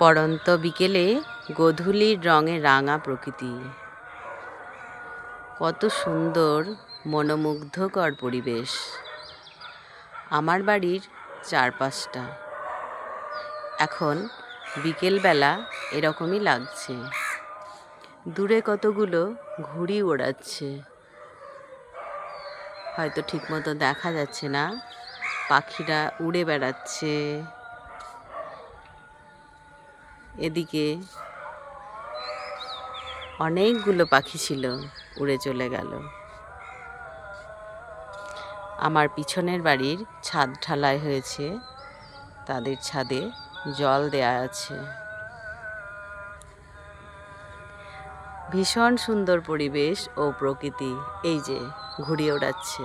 পড়ন্ত বিকেলে গোধূলির রঙে রাঙা প্রকৃতি, কত সুন্দর মনোমুগ্ধকর পরিবেশ। আমার বাড়ির চারপাশটা এখন বিকেলবেলা এরকমই লাগছে। দূরে কতগুলো ঘুড়ি ওড়াচ্ছে, হয়তো ঠিকমতো দেখা যাচ্ছে না। পাখিরা উড়ে বেড়াচ্ছে। এদিকে অনেকগুলো পাখি ছিল, উড়ে চলে গেল। আমার পিছনের বাড়ির ছাদ ঢালাই হয়েছে, তাদের ছাদে জল দেয়া আছে। ভীষণ সুন্দর পরিবেশ ও প্রকৃতি। এই যে ঘুড়ি ওড়াচ্ছে,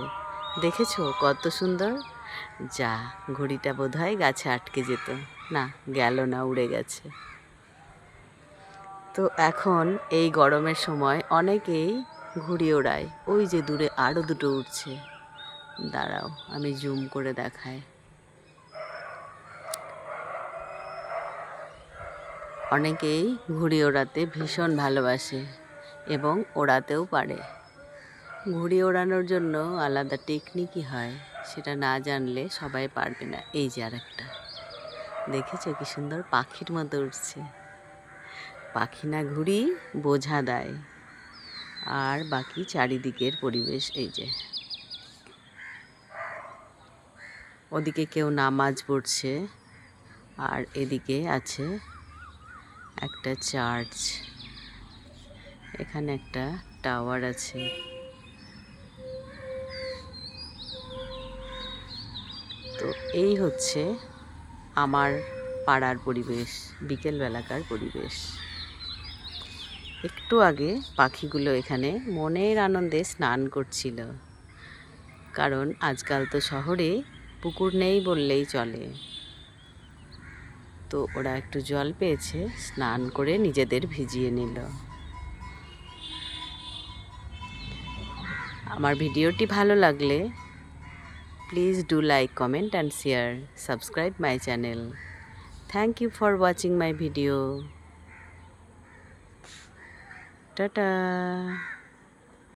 দেখেছো কত সুন্দর? যা, ঘুড়িটা বোধহয় গাছে আটকে যেত, না গেল না, উড়ে গেছে। তো এখন এই গরমের সময় অনেকেই ঘুড়ি ওড়ায়। ওই যে দূরে আরও দুটো উঠছে, দাঁড়াও আমি জুম করে দেখাই। অনেকেই ঘুড়ি ওড়াতে ভীষণ ভালোবাসে এবং ওড়াতেও পারে। ঘুড়ি ওড়ানোর জন্য আলাদা টেকনিকই হয়, সেটা না জানলে সবাই পারবে না। এই যে আরেকটা, দেখেছো কি সুন্দর পাখির মতো উঠছে। পাখি না ঘুড়ি বোঝা দেয়। আর বাকি চারিদিকের পরিবেশ এই যে, ওদিকে কেউ নামাজ পড়ছে আর এদিকে আছে একটা চার্চ। এখানে একটা টাওয়ার আছে। তো এই হচ্ছে আমার পাড়ার পরিবেশ, বিকেলবেলাকার পরিবেশ। একটু আগে পাখিগুলো এখানে মনের আনন্দে স্নান করছিল, কারণ আজকাল তো শহরে পুকুর নেই বললেই চলে। তো ওরা একটু জল পেয়েছে, স্নান করে নিজেদের ভিজিয়ে নিল। আমার ভিডিওটি ভালো লাগলে please do like, comment and share, subscribe my channel. Thank you for watching my video. Tata.